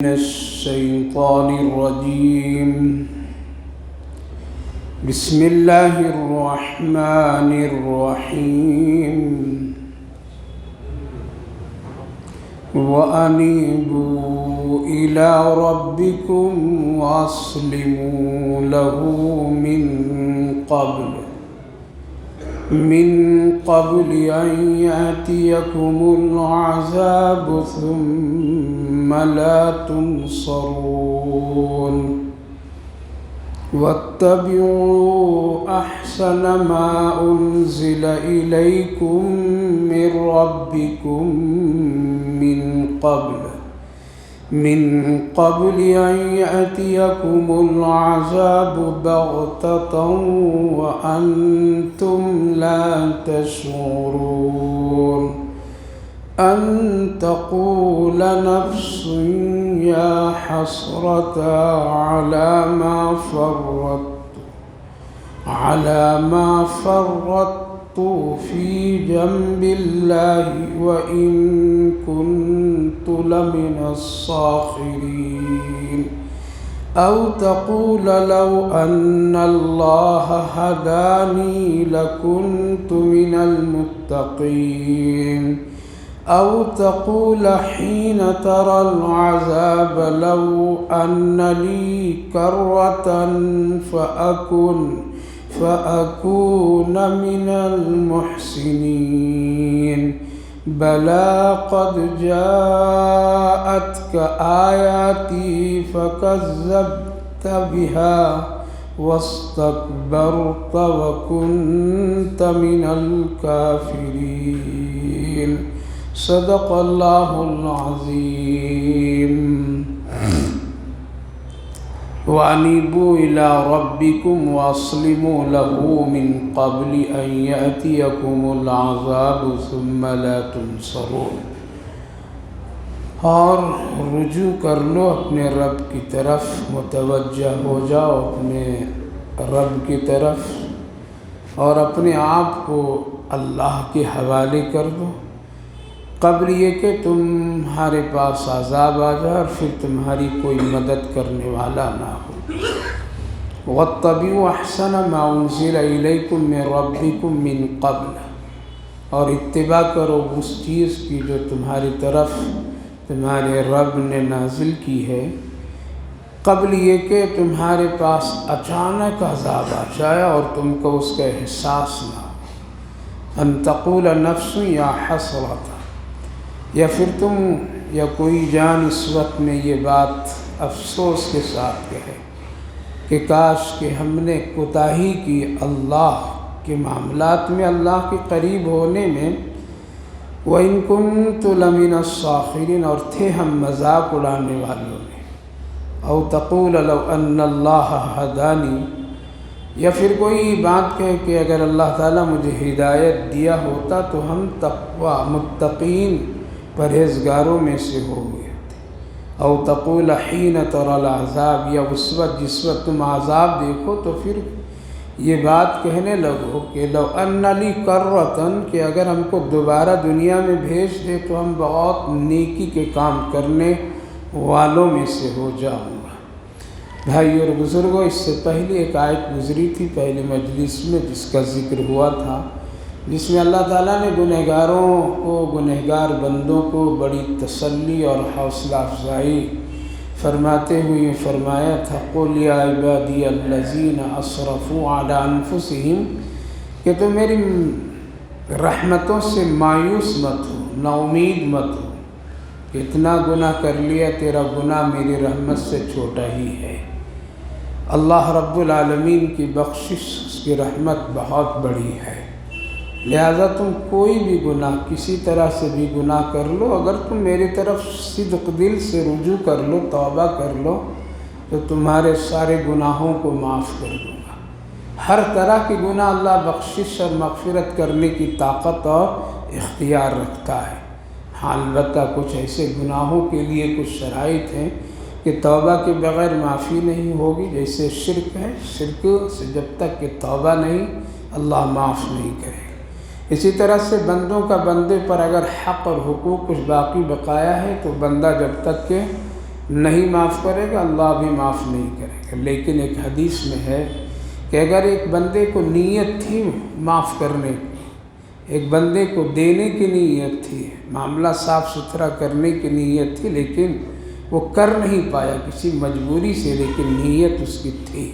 من الشيطان الرجيم. بسم الله الرحمن الرحيم. وأنيبوا إلى ربكم وأسلموا له من قبل أن يأتيكم العذاب ثم لا تنصرون. واتبعوا أحسن ما أنزل إليكم من ربكم من قبل أن يأتيكم العذاب بغتة وأنتم لا تشعرون. أن تقول نفس يا حسرة على ما فرطت في جنب الله وإن كنت لمن الساخرين. أو تقول لو أن الله هداني لكنت من المتقين. أو تقول حين ترى العذاب لو أن لي كرة فأكون من المحسنين. بلى قد جاءتك آياتي فكذبت بها واستكبرت وكنت من الكافرين. صدق الله العظيم. وأنيبوا إلى ربكم وأسلموا له من قبل أن يأتيكم العذاب ثم لا تنصرون. اور رجوع کر لو اپنے رب کی طرف، متوجہ ہو جاؤ اپنے رب کی طرف اور اپنے آپ کو اللہ کے حوالے کر دو قبل یہ کہ تمہارے پاس عذاب آ جائے اور پھر تمہاری کوئی مدد کرنے والا نہ ہو. وَاتَّبِعُوا أَحْسَنَ مَا أُنزِلَ إِلَيْكُم مِّن رَّبِّكُم مِّن قَبْلِ، اور اتباع کرو اس چیز کی جو تمہاری طرف تمہارے رب نے نازل کی ہے، قبل یہ کہ تمہارے پاس اچانک عذاب آ جائے اور تم کو اس کا احساس نہ ہو. أَن تَقُولَ نَفْسٌ يَا حَسْرَةَ، یا پھر تم یا کوئی جان اس وقت میں یہ بات افسوس کے ساتھ کہے کہ کاش کہ ہم نے کوتاہی کی اللہ کے معاملات میں، اللہ کے قریب ہونے میں. وَإِن كُنتُ لَمِنَ السَّاخِرِينَ، اور تھے ہم مذاق اڑانے والوں میں. أَوْ تَقُولَ لَوْ أَنَّ اللَّهَ هَدَانِي، یا پھر کوئی بات کہے کہ اگر اللہ تعالیٰ مجھے ہدایت دیا ہوتا تو ہم تقوی متقین پرہیزگاروں میں سے ہو گئے تھے. او تقول حین تری العذاب، یا اس وقت جس وقت تم عذاب دیکھو تو پھر یہ بات کہنے لگو کہ لو ان لی کرۃ، کہ اگر ہم کو دوبارہ دنیا میں بھیج دے تو ہم بہت نیکی کے کام کرنے والوں میں سے ہو جاؤں گا. بھائی اور بزرگوں، اس سے پہلے ایک آیت گزری تھی پہلے مجلس میں جس کا ذکر ہوا تھا، جس میں اللہ تعالیٰ نے گنہگار بندوں کو بڑی تسلی اور حوصلہ افزائی فرماتے ہوئے فرمایا تھا قُلْ يَا عِبَادِيَ الَّذِينَ أَسْرَفُوا عَلَىٰ أَنفُسِهِمْ، کہ تم میری رحمتوں سے مایوس مت ہو، نا امید مت ہو. اتنا گناہ کر لیا، تیرا گناہ میری رحمت سے چھوٹا ہی ہے. اللہ رب العالمین کی بخشش، اس کی رحمت بہت بڑی ہے. لہذا تم کوئی بھی گناہ کسی طرح سے بھی گناہ کر لو، اگر تم میری طرف صدق دل سے رجوع کر لو، توبہ کر لو، تو تمہارے سارے گناہوں کو معاف کر دوں گا. ہر طرح کے گناہ اللہ بخشش اور مغفرت کرنے کی طاقت اور اختیار رکھتا ہے. ہاں البتہ کچھ ایسے گناہوں کے لیے کچھ شرائط ہیں کہ توبہ کے بغیر معافی نہیں ہوگی، جیسے شرک ہے. شرک سے جب تک کہ توبہ نہیں، اللہ معاف نہیں کرے. اسی طرح سے بندوں کا بندے پر اگر حق اور حقوق کچھ باقی بقایا ہے تو بندہ جب تک کہ نہیں معاف کرے گا اللہ بھی معاف نہیں کرے گا۔ لیکن ایک حدیث میں ہے کہ اگر ایک بندے کو نیت تھی معاف کرنے کی، ایک بندے کو دینے کی نیت تھی، معاملہ صاف ستھرا کرنے کی نیت تھی، لیکن وہ کر نہیں پایا کسی مجبوری سے، لیکن نیت اس کی تھی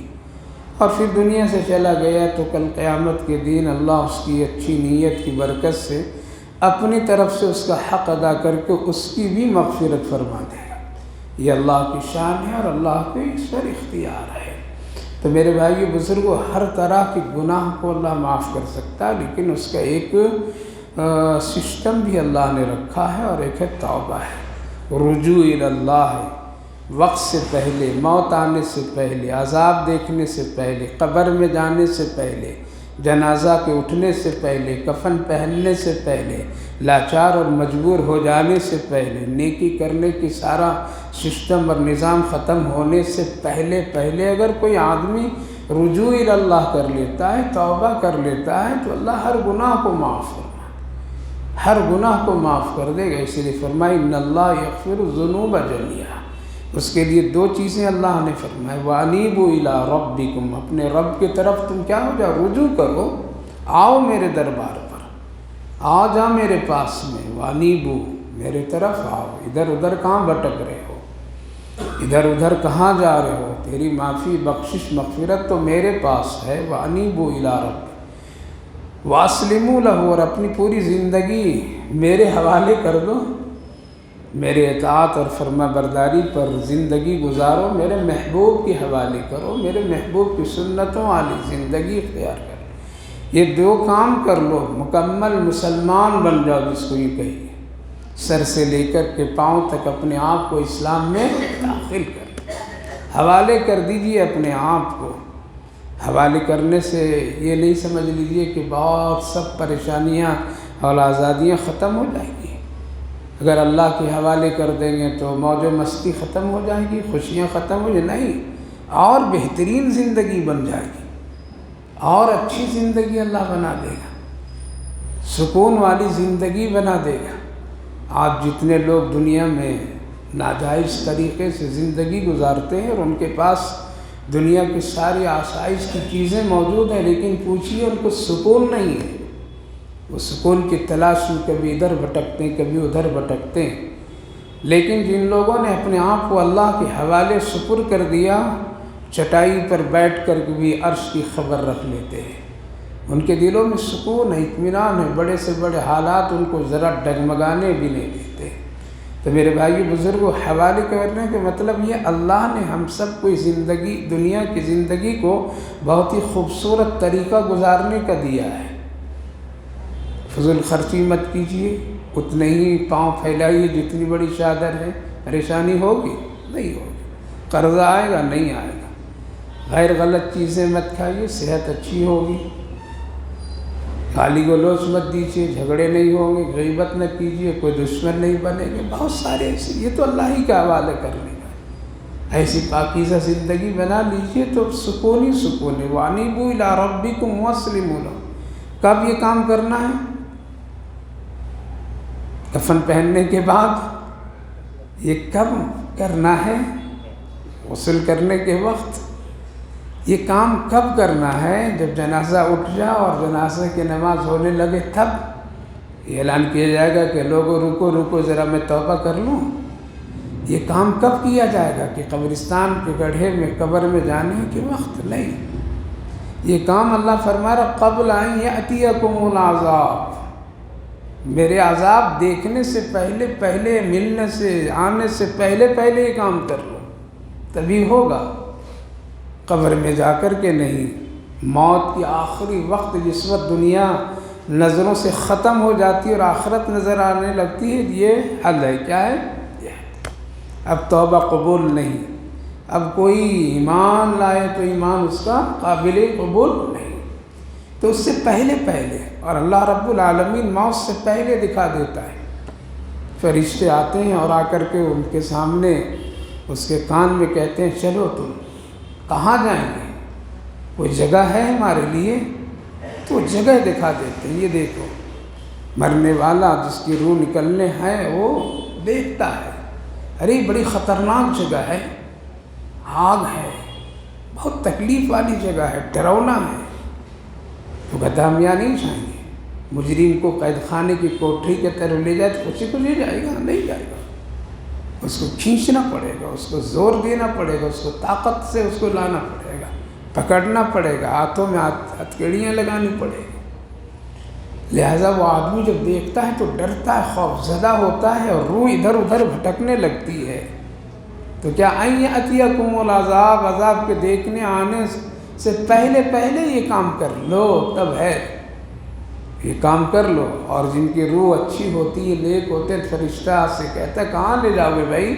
اور پھر دنیا سے چلا گیا، تو کل قیامت کے دن اللہ اس کی اچھی نیت کی برکت سے اپنی طرف سے اس کا حق ادا کر کے اس کی بھی مغفرت فرما دے گا۔ یہ اللہ کی شان ہے اور اللہ کے اس پر اختیار ہے۔ تو میرے بھائی بزرگوں، ہر طرح کے گناہ کو اللہ معاف کر سکتا ہے، لیکن اس کا ایک سسٹم بھی اللہ نے رکھا ہے، اور ایک ہے توبہ ہے، رجوع الی اللہ ہے۔ وقت سے پہلے، موت آنے سے پہلے، عذاب دیکھنے سے پہلے، قبر میں جانے سے پہلے، جنازہ کے اٹھنے سے پہلے، کفن پہننے سے پہلے، لاچار اور مجبور ہو جانے سے پہلے، نیکی کرنے کی سارا سسٹم اور نظام ختم ہونے سے پہلے اگر کوئی آدمی رجوع الی اللہ کر لیتا ہے، توبہ کر لیتا ہے، تو اللہ ہر گناہ کو معاف کرے، ہر گناہ کو معاف کر دے گا۔ اس لیے فرمائی ان اللہ یغفر الذنوب جميعا۔ اس کے لیے دو چیزیں اللہ نے فرمائی، وَأَنِيبُوا إِلَىٰ رَبِّكُمْ، اپنے رب کی طرف تم کیا ہو جاؤ، رجوع کرو، آؤ میرے دربار پر، آ جا میرے پاس میں، وَأَنِيبُوا، میرے طرف آؤ، ادھر ادھر کہاں بھٹک رہے ہو، ادھر ادھر کہاں جا رہے ہو، تیری معافی بخشش مغفرت تو میرے پاس ہے، وَأَنِيبُوا إِلَىٰ رَبِّكُمْ وَأَسْلِمُوا لَهُ، اور اپنی پوری زندگی میرے حوالے کر دو، میرے اطاعت اور فرما برداری پر زندگی گزارو، میرے محبوب کے حوالے کرو، میرے محبوب کی سنتوں والی زندگی اختیار کرو۔ یہ دو کام کر لو، مکمل مسلمان بن جاؤ، جس کو یہ کہیے، سر سے لے کر کے پاؤں تک اپنے آپ کو اسلام میں داخل کر، حوالے کر دیجئے اپنے آپ کو۔ حوالے کرنے سے یہ نہیں سمجھ لیجئے کہ بہت سب پریشانیاں اور آزادیاں ختم ہو جائیں گی۔ اگر اللہ کے حوالے کر دیں گے تو موج و مستی ختم ہو جائے گی، خوشیاں ختم ہو جائیں، نہیں، اور بہترین زندگی بن جائے گی، اور اچھی زندگی اللہ بنا دے گا، سکون والی زندگی بنا دے گا۔ آج جتنے لوگ دنیا میں ناجائز طریقے سے زندگی گزارتے ہیں اور ان کے پاس دنیا کی ساری آسائش کی چیزیں موجود ہیں، لیکن پوچھیے ان کو سکون نہیں ہے، وہ سکون کی تلاش میں کبھی ادھر بھٹکتے ہیں، کبھی ادھر بھٹکتے ہیں۔ لیکن جن لوگوں نے اپنے آپ کو اللہ کے حوالے سپرد کر دیا، چٹائی پر بیٹھ کر بھی عرش کی خبر رکھ لیتے ہیں، ان کے دلوں میں سکون ہے، اطمینان ہے، بڑے سے بڑے حالات ان کو ذرا ڈگمگانے بھی نہیں دیتے۔ تو میرے بھائی بزرگوں، حوالے کرنے کا مطلب یہ اللہ نے ہم سب کو زندگی، دنیا کی زندگی کو بہت ہی خوبصورت طریقہ گزارنے کا دیا ہے۔ فضول خرچی مت کیجیے، اتنے ہی پاؤں پھیلائیے جتنی بڑی چادر ہے، پریشانی ہوگی نہیں ہوگی، قرضہ آئے گا نہیں آئے گا، غیر غلط چیزیں مت کھائیے، صحت اچھی ہوگی، گالی گلوچ مت دیجیے، جھگڑے نہیں ہوں گے، غیبت نہ کیجیے، کوئی دشمن نہیں بنے گے، بہت سارے ایسے، یہ تو اللہ ہی کا حوالے کرنے کا، ایسی پاکیزہ زندگی بنا لیجیے تو سکون ہی سکون ہے۔ وَأَنِيبُوا إِلَىٰ رَبِّكُمْ وَأَسْلِمُوا لَهُ، کب یہ کام کرنا ہے؟ کفن پہننے کے بعد؟ یہ کب کرنا ہے؟ غسل کرنے کے وقت؟ یہ کام کب کرنا ہے؟ جب جنازہ اٹھ جائے اور جنازہ کی نماز ہونے لگے تب یہ اعلان کیا جائے گا کہ لوگوں رکو ذرا میں توبہ کر لوں۔ یہ کام کب کیا جائے گا؟ کہ قبرستان کے گڑھے میں، قبر میں جانے کے وقت نہیں، یہ کام اللہ فرما رہا قبل ان یأتیکم العذاب، میرے عذاب دیکھنے سے پہلے، ملنے سے، آنے سے پہلے یہ کام کر لو، تبھی ہوگا، قبر میں جا کر کے نہیں۔ موت کی آخری وقت جس وقت دنیا نظروں سے ختم ہو جاتی ہے اور آخرت نظر آنے لگتی ہے، یہ حل ہے، کیا ہے؟ اب توبہ قبول نہیں، اب کوئی ایمان لائے تو ایمان اس کا قابل قبول نہیں، تو اس سے پہلے اور اللہ رب العالمین موت سے پہلے دکھا دیتا ہے۔ فرشتے آتے ہیں اور آ کر کے ان کے سامنے اس کے کان میں کہتے ہیں چلو تم کہاں جائیں گے، کوئی جگہ ہے ہمارے لیے؟ تو جگہ دکھا دیتے ہیں، یہ دیکھو، مرنے والا جس کی روح نکلنے ہے وہ دیکھتا ہے ارے بڑی خطرناک جگہ ہے، آگ ہے، بہت تکلیف والی جگہ ہے، ڈراؤنا ہے۔ تو کہتا ہم یہاں نہیں جائیں گے۔ مجرم کو قید خانے کی کوٹری کے طرف لے جائے تو خوشی خوشی جائے گا؟ نہیں جائے گا، اس کو کھینچنا پڑے گا، اس کو زور دینا پڑے گا، اس کو طاقت سے اس کو لانا پڑے گا، پکڑنا پڑے گا، ہاتھوں میں ہتھکڑیاں لگانی پڑے گی۔ لہٰذا وہ آدمی جب دیکھتا ہے تو ڈرتا ہے، خوف زدہ ہوتا ہے، اور روح ادھر ادھر بھٹکنے لگتی ہے۔ تو کیا ان یأتیکم العذاب، عذاب کے دیکھنے آنے سے پہلے پہلے یہ کام کر لو، تب ہے یہ کام کر لو۔ اور جن کی روح اچھی ہوتی ہے، نیک ہوتے، فرشتہ سے کہتا ہے کہاں لے جاؤ گے بھائی؟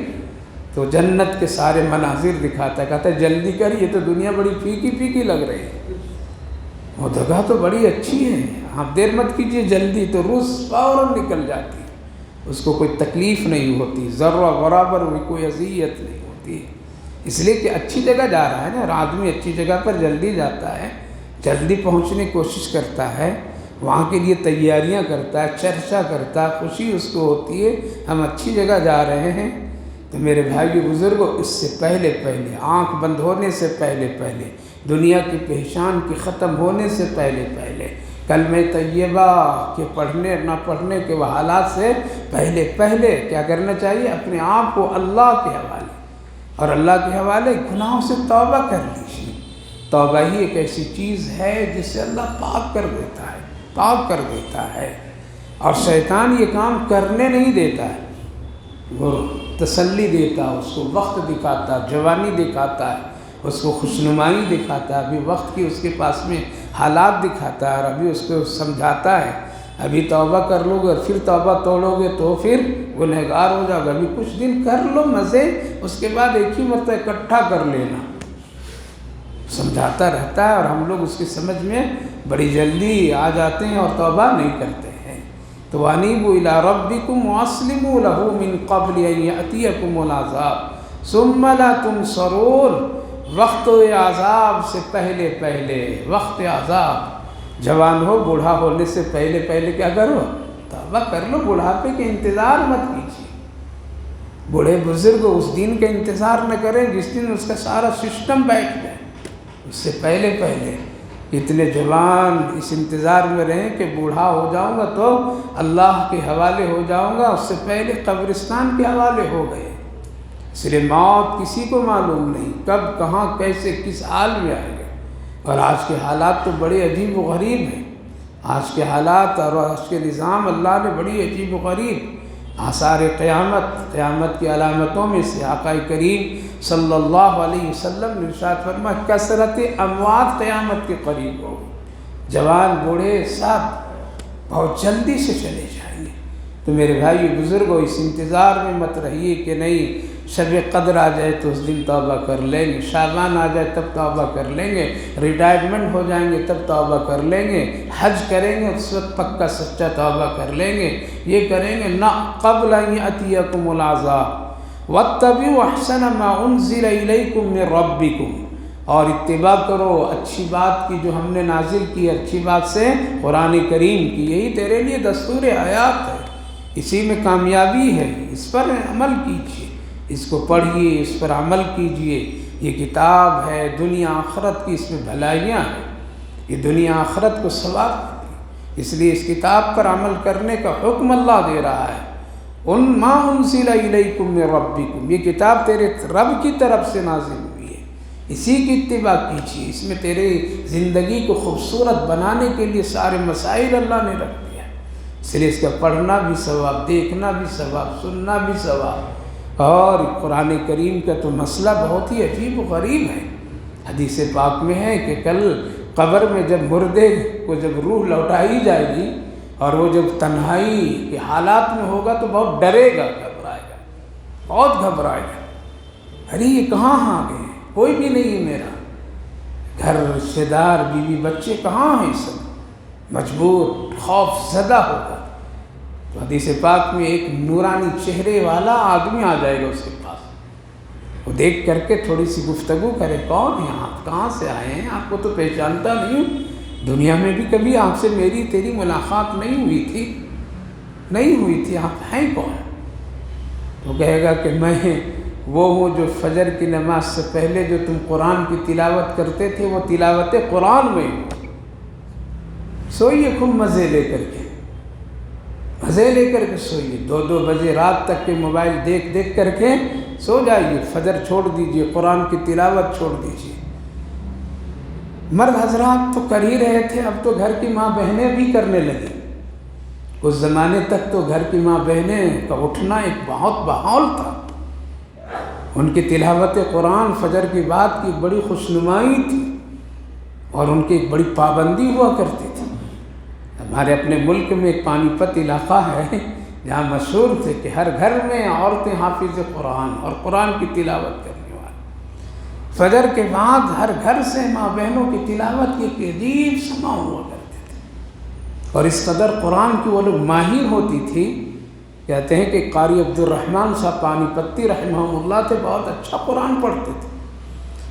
تو جنت کے سارے مناظر دکھاتا ہے، کہتا ہے جلدی کر، یہ تو دنیا بڑی پھیکی پھیکی لگ رہی ہے، وہ جگہ تو بڑی اچھی ہے، آپ دیر مت کیجیے، جلدی۔ تو روح فوراً نکل جاتی ہے، اس کو کوئی تکلیف نہیں ہوتی، ذرہ برابر بھی کوئی اذیت نہیں ہوتی، اس لیے کہ اچھی جگہ جا رہا ہے نا۔ اور آدمی اچھی جگہ پر جلدی جاتا ہے، جلدی پہنچنے کی کوشش کرتا ہے، وہاں کے لیے تیاریاں کرتا ہے، چرچا کرتا ہے، خوشی اس کو ہوتی ہے ہم اچھی جگہ جا رہے ہیں۔ تو میرے بھائی بزرگوں، اس سے پہلے پہلے، آنکھ بند ہونے سے پہلے پہلے، دنیا کی پہچان کی ختم ہونے سے پہلے پہلے، کلمہ طیبہ کے پڑھنے نہ پڑھنے کے حالات سے پہلے پہلے کیا کرنا چاہیے؟ اپنے آپ کو اللہ کے حوالے، اور اللہ کے حوالے گناہوں سے توبہ کر لیجیے۔ توبہ ہی ایک ایسی چیز ہے جس سے اللہ پاک کر دیتا ہے، پاک کر دیتا ہے، اور شیطان یہ کام کرنے نہیں دیتا ہے، وہ تسلی دیتا ہے، اس کو وقت دکھاتا ہے، جوانی دکھاتا ہے، اس کو خوشنمائی دکھاتا ہے، ابھی وقت کی اس کے پاس میں حالات دکھاتا ہے، اور ابھی اس کو سمجھاتا ہے ابھی توبہ کر لو گے اور پھر توبہ توڑو گے تو پھر گنہگار ہو جاؤ گے، ابھی کچھ دن کر لو مزے، اس کے بعد ایک ہی مرتبہ اکٹھا کر لینا۔ سمجھاتا رہتا ہے، اور ہم لوگ اس کی سمجھ میں بڑی جلدی آ جاتے ہیں اور توبہ نہیں کرتے ہیں۔ تو وَأَنِيبُوا إِلَىٰ رَبِّكُمْ وَأَسْلِمُوا لَهُ مِن قَبْلِ أَن يَأْتِيَكُمُ الْعَذَابُ ثُمَّ لَا تُنصَرُونَ۔ وقت عذاب سے پہلے پہلے، وقت عذاب، جوان ہو بوڑھا ہونے سے پہلے پہلے کیا کرو؟ توبہ کر لو، بڑھاپے کے انتظار مت کیجیے۔ بوڑھے بزرگ اس دن کا انتظار نہ کریں جس دن اس کا سارا سسٹم بیٹھ جائے، اس سے پہلے پہلے اتنے جوان اس انتظار میں رہیں کہ بوڑھا ہو جاؤں گا تو اللہ کے حوالے ہو جاؤں گا، اس سے پہلے قبرستان کے حوالے ہو گئے۔ اس لیے موت کسی کو معلوم نہیں کب کہاں کیسے کس حال میں آئے گا۔ اور آج کے حالات تو بڑے عجیب و غریب ہیں، آج کے حالات اور آج کے نظام اللہ نے بڑی عجیب و غریب آثار قیامت کی علامتوں میں سے آقا کریم صلی اللہ علیہ وسلم نے ارشاد فرمایا کثرت اموات قیامت کے قریب ہو، جوان بوڑھے سب بہت جلدی سے چلے جائیں گے۔ تو میرے بھائی بزرگوں، اس انتظار میں مت رہیے کہ نہیں شب قدر آ جائے تو اس دن توبہ کر لیں گے، شعبان آ جائے تب توبہ کر لیں گے، ریٹائرمنٹ ہو جائیں گے تب توبہ کر لیں گے، حج کریں گے اس وقت پکا سچا توبہ کر لیں گے، یہ کریں گے نہ۔ قبل ان یأتیکم العذاب واتبعوا احسن ما انزل الیکم من ربکم، اور اتباع کرو اچھی بات کی جو ہم نے نازل کی، اچھی بات سے قرآن کریم کی، یہی تیرے لیے دستور حیات ہے، اسی میں کامیابی ہے، اس پر عمل کیجیے، اس کو پڑھیے، اس پر عمل کیجیے۔ یہ کتاب ہے دنیا آخرت کی، اس میں بھلائیاں ہیں، یہ دنیا آخرت کو ثواب دیتی ہے، اس لیے اس کتاب پر عمل کرنے کا حکم اللہ دے رہا ہے۔ ما انزل الیکم من ربکم، یہ کتاب تیرے رب کی طرف سے نازل ہوئی ہے، اسی کی اتباع کیجیے، اس میں تیرے زندگی کو خوبصورت بنانے کے لیے سارے مسائل اللہ نے رکھ دیا ہے، اس لیے اس کا پڑھنا بھی ثواب، دیکھنا بھی ثواب، سننا بھی ثواب۔ اور قرآن کریم کا تو مسئلہ بہت ہی عجیب و غریب ہے، حدیث پاک میں ہے کہ کل قبر میں جب مردے کو جب روح لوٹائی جائے گی اور وہ جب تنہائی کے حالات میں ہوگا تو بہت ڈرے گا، گھبرائے گا، بہت گھبرائے گا، ارے یہ کہاں آ گئے، کوئی بھی نہیں ہے میرا گھر، رشتے دار، بیوی بچے کہاں ہیں، سب مجبور، خوف زدہ ہوگا۔ تو حدیث پاک میں ایک نورانی چہرے والا آدمی آ جائے گا اس کے پاس، وہ دیکھ کر کے تھوڑی سی گفتگو کرے، کون ہیں آپ، کہاں سے آئے ہیں، آپ کو تو پہچانتا نہیں ہوں، دنیا میں بھی کبھی آپ سے میری تیری ملاقات نہیں ہوئی تھی، آپ ہیں کون؟ وہ کہے گا کہ میں وہ ہوں جو فجر کی نماز سے پہلے جو تم قرآن کی تلاوت کرتے تھے وہ تلاوت قرآن میں ہوں۔ سوئیے خوب مزے لے کر کے، مزے لے کر کے سوئیے، 2 بجے رات تک کے موبائل دیکھ دیکھ کر کے سو جائیے، فجر چھوڑ دیجئے، قرآن کی تلاوت چھوڑ دیجئے۔ مرد حضرات تو کر ہی رہے تھے، اب تو گھر کی ماں بہنیں بھی کرنے لگی۔ اس زمانے تک تو گھر کی ماں بہنیں کا اٹھنا ایک بہت ماحول تھا، ان کی تلاوت قرآن فجر کی بات کی بڑی خوشنمائی تھی اور ان کی ایک بڑی پابندی ہوا کرتی تھی۔ ہمارے اپنے ملک میں ایک پانی پت علاقہ ہے جہاں مشہور تھے کہ ہر گھر میں عورتیں حافظ قرآن اور قرآن کی تلاوت کرنے والی، فجر کے بعد ہر گھر سے ماں بہنوں کی تلاوت کی ایک عجیب سما ہوا کرتے تھے، اور اس قدر قرآن کی وہ لوگ ماہر ہوتی تھی۔ کہتے ہیں کہ قاری عبد الرحمن صاحب پانی پتی رحمہ اللہ تھے، بہت اچھا قرآن پڑھتے تھے۔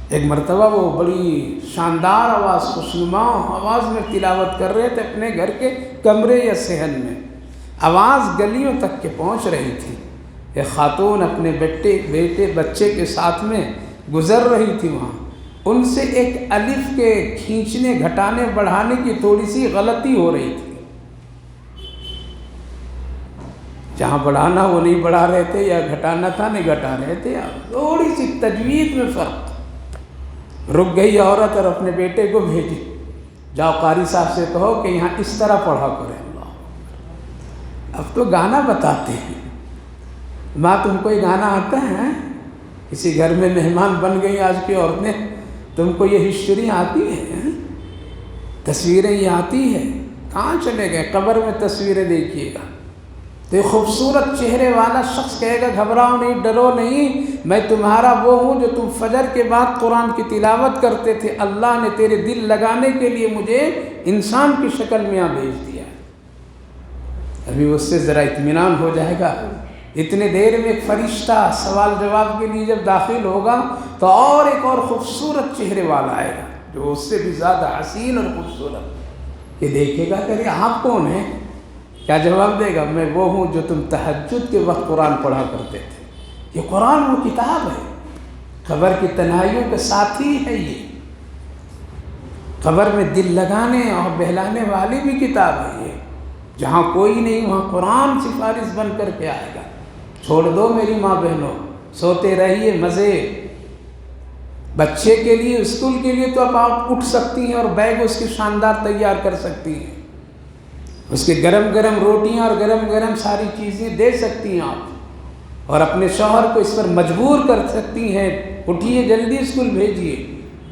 ایک مرتبہ وہ بڑی شاندار آواز، خوشنما آواز میں تلاوت کر رہے تھے اپنے گھر کے کمرے یا صحن میں، آواز گلیوں تک کے پہنچ رہی تھی۔ ایک خاتون اپنے بیٹے بچے کے ساتھ میں گزر رہی تھی، وہاں ان سے ایک الف کے کھینچنے گھٹانے بڑھانے کی تھوڑی سی غلطی ہو رہی تھی، جہاں بڑھانا وہ نہیں بڑھا رہے تھے، یا گھٹانا تھا نہیں گھٹا رہے تھے، تھوڑی سی تجوید میں فرق۔ رک گئی عورت اور اپنے بیٹے کو بھیجی، جاؤ قاری صاحب سے کہو کہ یہاں اس طرح پڑھا کریں۔ اللہ، اب تو گانا بتاتے ہیں۔ ماں تم کو یہ گانا آتا ہے؟ کسی گھر میں مہمان بن گئی آج کی عورتیں، تم کو یہ ہسٹری آتی ہے، تصویریں یہ آتی ہے؟ کہاں چلے گئے؟ قبر میں تصویریں دیکھیے گا تو ایک خوبصورت چہرے والا شخص کہے گا گھبراؤ نہیں، ڈرو نہیں، میں تمہارا وہ ہوں جو تم فجر کے بعد قرآن کی تلاوت کرتے تھے، اللہ نے تیرے دل لگانے کے لیے مجھے انسان کی شکل میں یہاں بھیج دیا۔ ابھی اس سے ذرا اطمینان ہو جائے گا۔ اتنے دیر میں ایک فرشتہ سوال جواب کے لیے جب داخل ہوگا تو اور ایک اور خوبصورت چہرے والا آئے گا جو اس سے بھی زیادہ حسین اور خوبصورت، یہ دیکھے گا کہ آپ کون ہیں؟ کیا جواب دے گا؟ میں وہ ہوں جو تم تہجد کے وقت قرآن پڑھا کرتے تھے۔ یہ قرآن وہ کتاب ہے، قبر کی تنہائیوں کے ساتھی ہے، یہ قبر میں دل لگانے اور بہلانے والی بھی کتاب ہے۔ یہ جہاں کوئی نہیں وہاں قرآن سفارش بن کر کے آئے گا۔ چھوڑ دو میری ماں بہنوں، سوتے رہیے، مزے۔ بچے کے لیے اسکول کے لیے تو اب آپ اٹھ سکتی ہیں اور بیگ اس کی شاندار تیار کر سکتی ہیں، اس کے گرم گرم روٹیاں اور گرم گرم ساری چیزیں دے سکتی ہیں آپ، اور اپنے شوہر کو اس پر مجبور کر سکتی ہیں، اٹھیے جلدی اسکول بھیجیے۔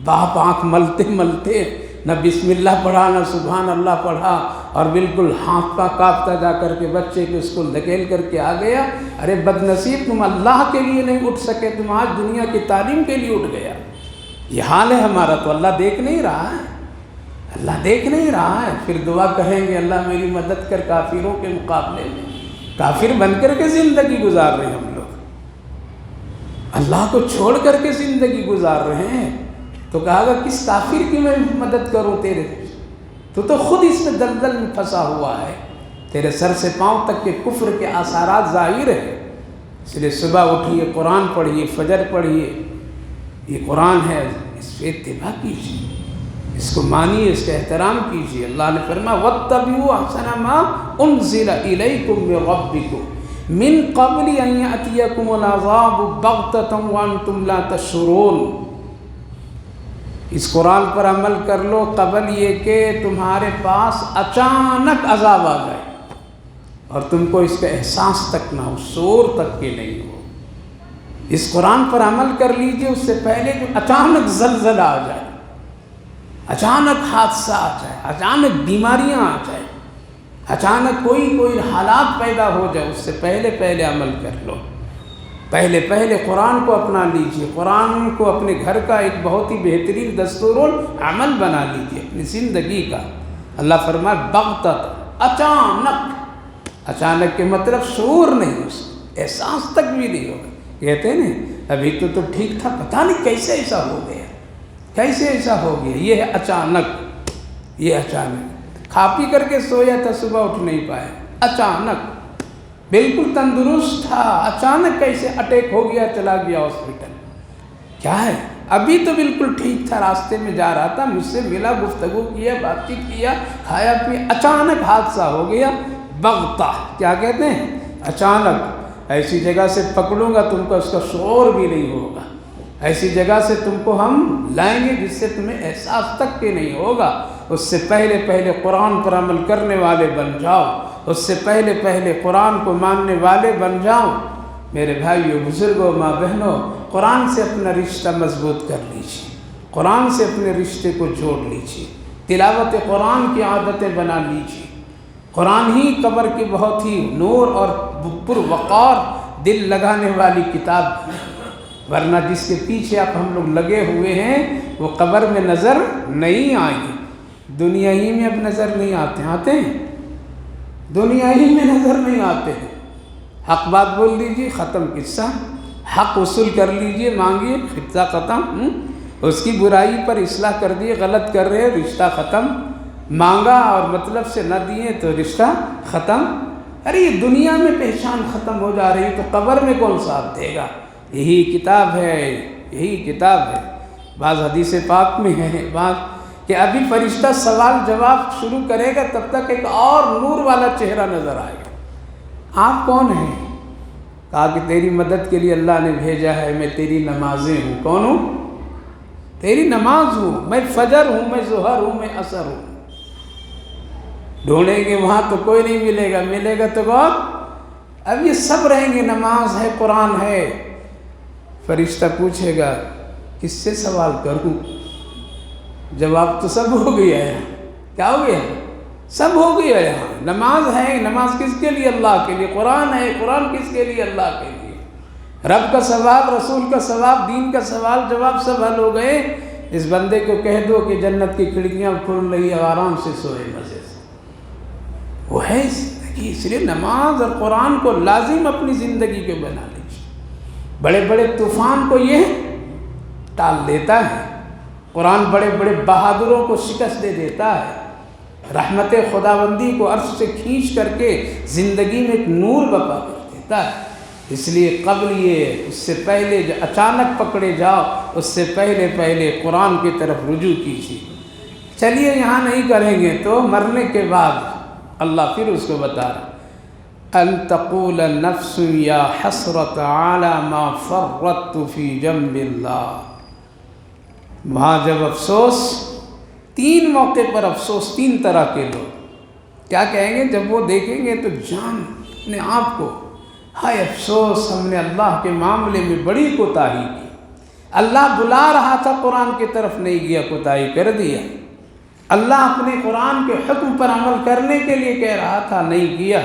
باپ آنکھ ملتے ملتے نہ بسم اللہ پڑھا نہ سبحان اللہ پڑھا، اور بالکل ہانفتا کانپتا جا کر کے بچے کو اسکول دھکیل کر کے آ گیا۔ ارے بد نصیب، تم اللہ کے لیے نہیں اٹھ سکے، تم آج دنیا کی تعلیم کے لیے اٹھ گیا۔ یہ حال ہے ہمارا، تو اللہ دیکھ نہیں رہا ہے؟ اللہ دیکھ نہیں رہا ہے؟ پھر دعا کہیں گے اللہ میری مدد کر کافروں کے مقابلے میں۔ کافر بن کر کے زندگی گزار رہے ہیں ہم لوگ، اللہ کو چھوڑ کر کے زندگی گزار رہے ہیں، تو کہا گا کس کافر کی میں مدد کروں تیرے؟ تو خود اس میں دلدل میں پھنسا ہوا ہے، تیرے سر سے پاؤں تک کے کفر کے آثارات ظاہر ہیں۔ اس لیے صبح اٹھیے، قرآن پڑھیے، فجر پڑھیے، یہ قرآن ہے، اس پہ اتباع کیجیے، اس کو مانیے، اس کا احترام کیجیے۔ اللہ نے فرمایا وَاتَّبِعُوا أَحْسَنَ مَا أُنزِلَ إِلَيْكُم مِّن رَّبِّكُم مِّن قَبْلِ أَن يَأْتِيَكُمُ الْعَذَابُ بَغْتَةً وَأَنتُمْ لَا تَشْعُرُونَ۔ اس قرآن پر عمل کر لو قبل یہ کہ تمہارے پاس اچانک عذاب آ جائے اور تم کو اس کا احساس تک نہ ہو، شعور تک کہ نہیں ہو۔ اس قرآن پر عمل کر لیجئے اس سے پہلے جو اچانک زلزلہ آ جائے، اچانک حادثہ آ جائے، اچانک بیماریاں آ جائے، اچانک کوئی حالات پیدا ہو جائے، اس سے پہلے عمل کر لو۔ پہلے قرآن کو اپنا لیجئے، قرآن کو اپنے گھر کا ایک بہت ہی بہترین دستور العمل بنا لیجئے اپنی زندگی کا۔ اللہ فرمائے بغتۃ، اچانک کے مطلب شعور نہیں، اس احساس تک بھی نہیں ہوگا۔ کہتے ہیں نا ابھی تو ٹھیک تھا، پتہ نہیں کیسے ایسا ہو گیا، کیسے ایسا ہو گیا۔ یہ ہے اچانک، یہ اچانک کھا پی کر کے سویا تھا، صبح اٹھ نہیں پایا، اچانک بالکل تندرست تھا، اچانک کیسے اٹیک ہو گیا، چلا گیا ہاسپٹل. کیا ہے؟ ابھی تو بالکل ٹھیک تھا، راستے میں جا رہا تھا، مجھ سے ملا، گفتگو کیا، بات چیت کیا، کھایا پیا، اچانک حادثہ ہو گیا. بغتہ کیا کہتے ہیں؟ اچانک. ایسی جگہ سے پکڑوں گا تم کو، اس کا شعور بھی نہیں ہوگا. ایسی جگہ سے تم کو ہم لائیں گے جس سے تمہیں احساس تک کہ نہیں ہوگا. اس سے پہلے قرآن پر عمل کرنے والے بن جاؤ، اس سے پہلے قرآن کو ماننے والے بن جاؤ. میرے بھائیو، بزرگوں، ماں بہنوں، قرآن سے اپنا رشتہ مضبوط کر لیجیے، قرآن سے اپنے رشتے کو جوڑ لیجیے، تلاوت قرآن کی عادتیں بنا لیجیے. قرآن ہی قبر کی بہت ہی نور اور پروقار دل لگانے والی کتاب ہے. ورنہ جس کے پیچھے آپ ہم لوگ لگے ہوئے ہیں وہ قبر میں نظر نہیں آئیں گے. دنیا ہی میں اب نظر نہیں آتے ہیں، دنیا ہی میں نظر نہیں آتے ہیں. حق بات بول دیجیے، ختم قصہ. حق وصول کر لیجیے، مانگیے، قصہ ختم. اس کی برائی پر اصلاح کر دیے، غلط کر رہے، رشتہ ختم. مانگا اور مطلب سے نہ دیے تو رشتہ ختم. ارے یہ دنیا میں پہچان ختم ہو جا رہی ہے تو قبر میں کون ساتھ دے گا؟ یہی کتاب ہے، یہی کتاب ہے. بعض حدیث پاک میں ہے بات کہ ابھی فرشتہ سوال جواب شروع کرے گا، تب تک ایک اور نور والا چہرہ نظر آئے گا. آپ کون ہیں؟ کہا کہ تیری مدد کے لیے اللہ نے بھیجا ہے، میں تیری نمازیں ہوں. کون ہوں؟ تیری نماز ہوں، میں فجر ہوں، میں ظہر ہوں، میں عصر ہوں. ڈھونڈیں گے وہاں تو کوئی نہیں ملے گا، ملے گا تو بہت. اب یہ سب رہیں گے، نماز ہے، قرآن ہے. فرشتہ پوچھے گا کس سے سوال کروں؟ جواب تو سب ہو گیا ہے. کیا ہو گیا؟ سب ہو گیا ہے. نماز ہے، نماز کس کے لیے؟ اللہ کے لیے. قرآن ہے، قرآن کس کے لیے؟ اللہ کے لیے. رب کا سوال، رسول کا سوال، دین کا سوال جواب سب حل ہو گئے. اس بندے کو کہہ دو کہ جنت کی کھڑکیاں کھل رہی ہے، آرام سے سوئے مزے سے. وہ ہے زندگی. اس لیے نماز اور قرآن کو لازم اپنی زندگی کے بنا لیجیے. بڑے بڑے طوفان کو یہ ٹال دیتا ہے. قرآن بڑے بڑے بہادروں کو شکست دے دیتا ہے. رحمت خداوندی کو عرش سے کھینچ کر کے زندگی میں ایک نور بپا کر دیتا ہے. اس لیے قبل یہ، اس سے پہلے جو اچانک پکڑے جاؤ، اس سے پہلے قرآن کی طرف رجوع کیجیے. چلیے یہاں نہیں کریں گے تو مرنے کے بعد اللہ پھر اس کو بتا رہا، ان تقول نفس یا حسرت علی ما فرطت فی جنب اللہ. وہاں جب افسوس، تین موقع پر افسوس، تین طرح کے لوگ کیا کہیں گے جب وہ دیکھیں گے تو جان اپنے آپ کو، ہائے افسوس ہم نے اللہ کے معاملے میں بڑی کوتاہی کی. اللہ بلا رہا تھا قرآن کی طرف، نہیں گیا، کوتاہی کر دیا. اللہ اپنے قرآن کے حکم پر عمل کرنے کے لیے کہہ رہا تھا، نہیں کیا.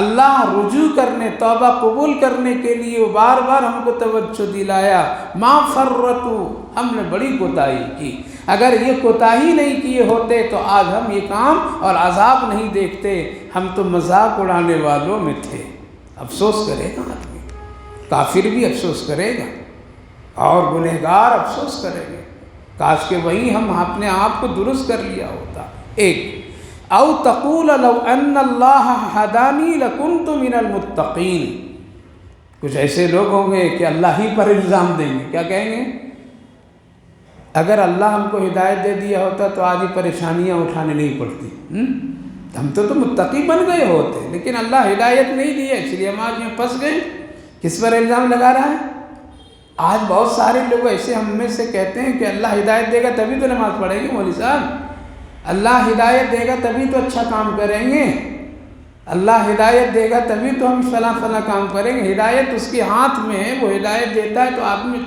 اللہ رجوع کرنے، توبہ قبول کرنے کے لیے بار بار ہم کو توجہ دلایا، ما فرطو، ہم نے بڑی کوتاہی کی. اگر یہ کوتاہی نہیں کیے ہوتے تو آج ہم یہ کام اور عذاب نہیں دیکھتے. ہم تو مذاق اڑانے والوں میں تھے. افسوس کرے گا آدمی، کافر بھی افسوس کرے گا اور گنہگار افسوس کرے گا. کاش کہ وہی ہم اپنے آپ کو درست کر لیا ہوتا. ایک، او تقول لو ان اللہ ہدانی لکنت من المتقین. کچھ ایسے لوگ ہوں گے کہ اللہ ہی پر الزام دیں گے. کیا کہیں گے؟ اگر اللہ ہم کو ہدایت دے دیا ہوتا تو آج ہی پریشانیاں اٹھانے نہیں پڑتی. ہم تو متقی بن گئے ہوتے، لیکن اللہ ہدایت نہیں دی ہے، اس لیے ہم آج میں پھنس گئے. کس پر الزام لگا رہا ہے؟ آج بہت سارے لوگ ایسے ہم میں سے کہتے ہیں کہ اللہ ہدایت دے گا تبھی تو نماز پڑھیں گے مولوی صاحب، اللہ ہدایت دے گا تبھی تو اچھا کام کریں گے، اللہ ہدایت دے گا تبھی تو ہم فلاں کام کریں گے. ہدایت اس کے ہاتھ میں ہے، وہ ہدایت دیتا ہے تو آدمی.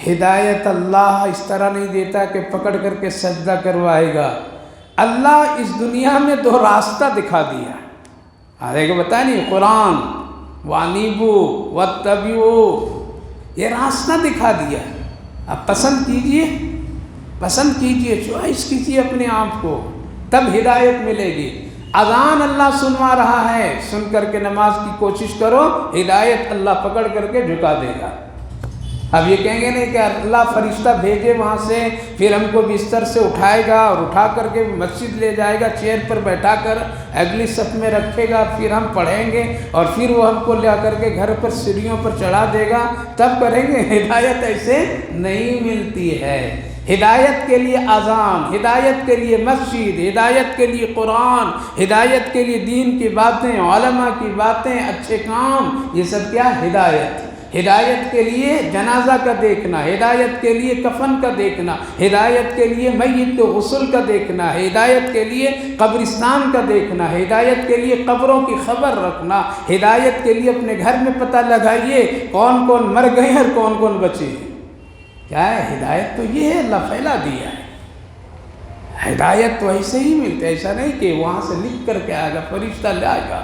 ہدایت اللہ اس طرح نہیں دیتا کہ پکڑ کر کے سجدہ کروائے گا. اللہ اس دنیا میں دو راستہ دکھا دیا. آگے کو بتا نہیں، قرآن وانیبو واتبعوا، یہ راستہ دکھا دیا. اب پسند کیجئے، چوائس کیجئے اپنے آپ کو، تب ہدایت ملے گی. اذان اللہ سنوا رہا ہے، سن کر کے نماز کی کوشش کرو، ہدایت اللہ پکڑ کر کے جھکا دے گا. اب یہ کہیں گے نہیں کہ اللہ فرشتہ بھیجے وہاں سے، پھر ہم کو بستر سے اٹھائے گا اور اٹھا کر کے مسجد لے جائے گا، چیئر پر بیٹھا کر اگلی صف میں رکھے گا، پھر ہم پڑھیں گے اور پھر وہ ہم کو لے کر کے گھر پر سیڑھیوں پر چڑھا دے گا تب کریں گے۔ ہدایت ایسے نہیں ملتی ہے۔ ہدایت کے لیے اذان، ہدایت کے لیے مسجد، ہدایت کے لیے قرآن، ہدایت کے لیے دین کی باتیں، علماء کی باتیں، اچھے کام، یہ سب کیا ہدایت۔ ہدایت کے لیے جنازہ کا دیکھنا، ہدایت کے لیے کفن کا دیکھنا، ہدایت کے لیے میت کے غسل کا دیکھنا، ہدایت کے لیے قبرستان کا دیکھنا، ہدایت کے لیے قبروں کی خبر رکھنا، ہدایت کے لیے اپنے گھر میں پتہ لگائیے کون کون مر گئے اور کون کون بچے۔ کیا ہے ہدایت؟ تو یہ ہے، اللہ پھیلا دیا ہے۔ ہدایت تو ایسے ہی ملتے، ایسا نہیں کہ وہاں سے لکھ کر کے آئے گا، فرشتہ لے آئے گا۔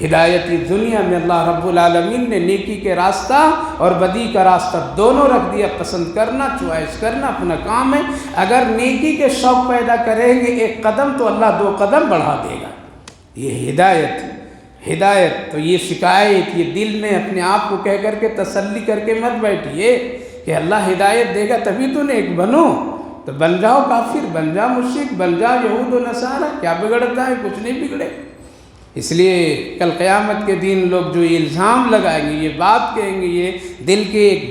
ہدایت اس دنیا میں اللہ رب العالمین نے نیکی کے راستہ اور بدی کا راستہ دونوں رکھ دیا۔ پسند کرنا، چوائس کرنا اپنا کام ہے۔ اگر نیکی کے شوق پیدا کریں گے ایک قدم تو اللہ 2 قدم بڑھا دے گا۔ یہ ہدایت تو یہ شکایت، یہ دل میں اپنے آپ کو کہہ کر کے تسلی کر کے مت بیٹھیے کہ اللہ ہدایت دے گا تبھی تو نیک بنو، تو بن جاؤ کافر، بن جاؤ مشرک، بن جاؤ یہود و نصارہ، کیا بگڑتا ہے؟ کچھ نہیں بگڑے۔ اس لیے کل قیامت کے دن لوگ جو یہ الزام لگائیں گے، یہ بات کہیں گے، یہ دل کے ایک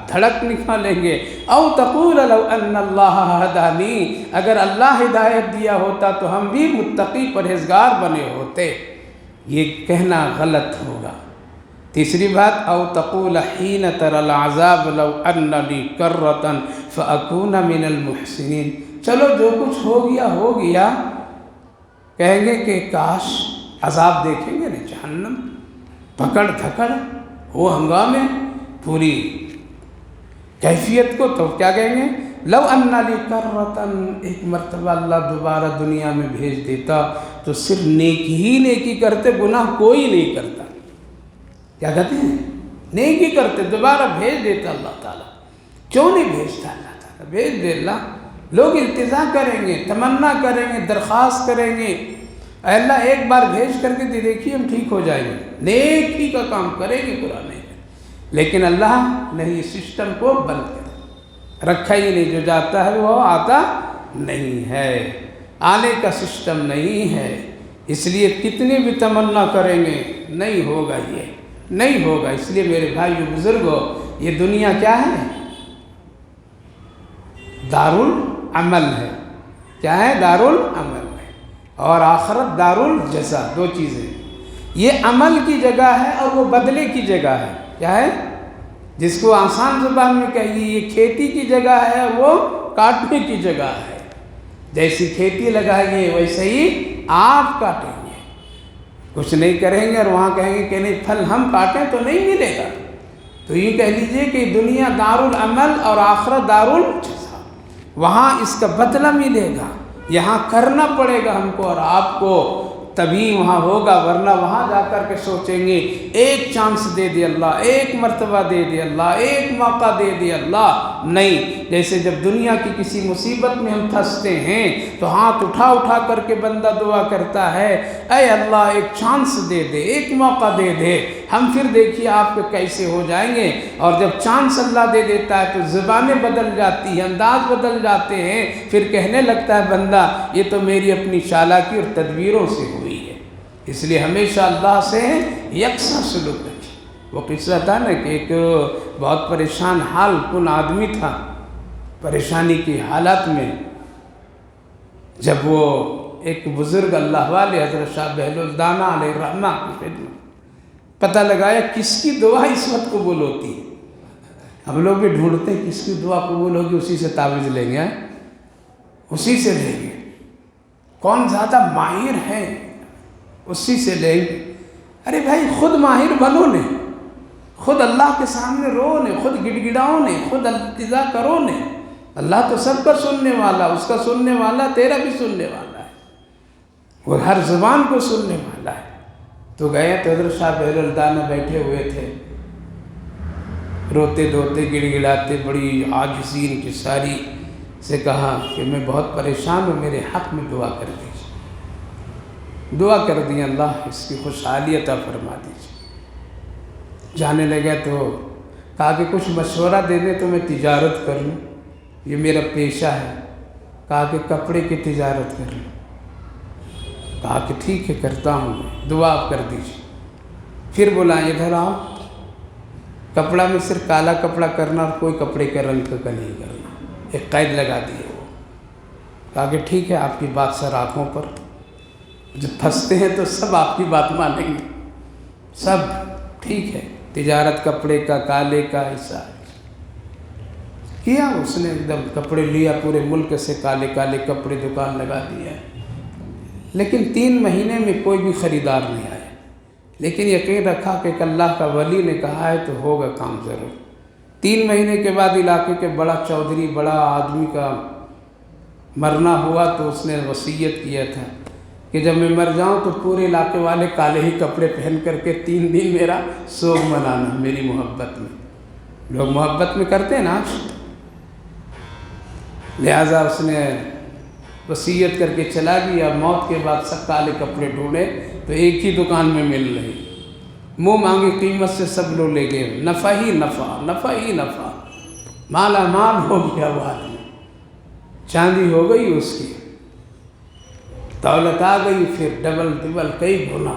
دھڑک نکالیں گے، او تقول لو ان اللہ ہدانی، اگر اللہ ہدایت دیا ہوتا تو ہم بھی متقی پرہیزگار بنے ہوتے۔ یہ کہنا غلط ہوگا۔ تیسری بات، او تقول حین تری العذاب لو ان لی کرۃ فاکون من المحسنین، چلو جو کچھ ہو گیا، کہیں گے کہ کاش عذاب دیکھیں گے نا، جہنم، پکڑ دھکڑ، وہ ہنگامے، پوری کیفیت کو، تو کیا کہیں گے؟ لو ان لی کرۃ، ایک مرتبہ اللہ دوبارہ دنیا میں بھیج دیتا تو صرف نیکی ہی نیکی کرتے، گناہ کوئی نہیں کرتا۔ کیا کہتے ہیں؟ نیکی کرتے، دوبارہ بھیج دیتا اللہ تعالیٰ۔ کیوں نہیں بھیجتا اللہ تعالیٰ؟ بھیج دے اللہ۔ لوگ التجا کریں گے، تمنا کریں گے، درخواست کریں گے، اے اللہ ایک بار بھیج کر کے دیکھیے ہم ٹھیک ہو جائیں گے، نیکی کا کام کریں گے قرآن میں۔ لیکن اللہ نے اس سسٹم کو بند کر رکھا ہی نہیں، جو جاتا ہے وہ آتا نہیں ہے، آنے کا سسٹم نہیں ہے۔ اس لیے کتنی بھی تمنا کریں گے نہیں ہوگا، یہ نہیں ہوگا۔ اس لیے میرے بھائیو بزرگوں، یہ دنیا کیا ہے؟ دارالعمل ہے۔ کیا ہے؟ دارالعمل ہے، اور آخرت دارالجزا، 2 چیزیں۔ یہ عمل کی جگہ ہے اور وہ بدلے کی جگہ ہے۔ کیا ہے؟ جس کو آسان زبان میں کہیے، یہ کھیتی کی جگہ ہے اور وہ کاٹنے کی جگہ ہے۔ جیسی کھیتی لگائیے ویسے ہی آپ کاٹیں گے، کچھ نہیں کریں گے اور وہاں کہیں گے کہ نہیں پھل ہم کاٹیں تو نہیں ملے گا۔ تو یہ کہہ لیجئے کہ دنیا دارالعمل اور آخرت دارالجزا، وہاں اس کا بدلہ ملے گا، یہاں کرنا پڑے گا ہم کو اور آپ کو، تبھی وہاں ہوگا، ورنہ وہاں جا کر کے سوچیں گے ایک چانس دے دے اللہ، ایک مرتبہ دے دے اللہ، ایک موقع دے دے اللہ۔ نہیں، جیسے جب دنیا کی کسی مصیبت میں ہم پھنستے ہیں تو ہاتھ اٹھا کر کے بندہ دعا کرتا ہے، اے اللہ ایک چانس دے دے، ایک موقع دے دے۔ ہم پھر دیکھیے آپ کے کیسے ہو جائیں گے، اور جب چانس اللہ دے دیتا ہے تو زبانیں بدل جاتی ہیں، انداز بدل جاتے ہیں، پھر کہنے لگتا ہے بندہ یہ تو میری اپنی چالاکی اور تدبیروں سے ہوئی ہے۔ اس لیے ہمیشہ اللہ سے یکساں سلوک رکھیں۔ وہ قصہ تھا نا کہ ایک بہت پریشان حال کن آدمی تھا، پریشانی کی حالت میں، جب وہ ایک بزرگ اللہ والے حضرت شاہ بہلول الدانہ علیہ الرحمہ کی خدمت، پتہ لگایا کس کی دعا اس وقت قبول ہوتی ہے۔ ہم لوگ بھی ڈھونڈتے ہیں کس کی دعا قبول ہوگی، اسی سے تعویذ لیں گے، اسی سے لیں گے، کون زیادہ ماہر ہے اسی سے لیں گے۔ ارے بھائی خود ماہر بنو نے، خود اللہ کے سامنے رو نے، خود گڑ گڑاؤ نے، خود التجا کرو نے۔ اللہ تو سب کا سننے والا، اس کا سننے والا تیرا بھی سننے والا ہے، وہ ہر زبان کو سننے والا ہے۔ تو گئے تو حضرت شاہ بہلول الدانہ بیٹھے ہوئے تھے، روتے دھوتے گڑ گڑاتے، بڑی عاجزی انکساری سے کہا کہ میں بہت پریشان ہوں، میرے حق میں دعا کر دیجیے۔ دعا کر دی، اللہ اس کی خوشحالی عطا فرما دیجیے۔ جانے لگا تو کہا کہ کچھ مشورہ دے دیں تو میں تجارت کر لوں، یہ میرا پیشہ ہے۔ کہا کہ کپڑے کی تجارت کر لوں۔ کہا کہ ٹھیک ہے کرتا ہوں میں، دعا آپ کر دیجیے۔ پھر بلائیں ادھر آؤ، کپڑا میں صرف کالا کپڑا کرنا اور کوئی کپڑے کے رنگ کا نہیں کرنا، ایک قید لگا دیے وہ۔ کہا کہ ٹھیک ہے آپ کی بات سر آنکھوں پر، جب پھنستے ہیں تو سب آپ کی بات مانیں گے، سب ٹھیک ہے۔ تجارت کپڑے کا، کالے کا، ایسا کیا اس نے، ایک دم کپڑے لیا، پورے ملک سے کالے کالے کپڑے دکان لگا دیا۔ لیکن 3 مہینے میں کوئی بھی خریدار نہیں آیا، لیکن یقین رکھا کہ اللہ کا ولی نے کہا ہے تو ہوگا کام ضرور۔ 3 مہینے کے بعد علاقے کے بڑا چودھری، بڑا آدمی کا مرنا ہوا تو اس نے وصیت کیا تھا کہ جب میں مر جاؤں تو پورے علاقے والے کالے ہی کپڑے پہن کر کے 3 دن میرا سوگ منانا، میری محبت میں۔ لوگ محبت میں کرتے ہیں نا، لہٰذا اس نے وصیت کر کے چلا گیا۔ موت کے بعد سب کالے کپڑے ڈھونڈے تو ایک ہی دکان میں مل رہی، منہ مانگی قیمت سے سب لوگ لے گئے، نفع ہی نفع، نفع ہی نفع، مالا مال ہو گیا وہ آدمی، چاندی ہو گئی اس کی، دولت آ گئی، پھر ڈبل ٹبل کئی گنا،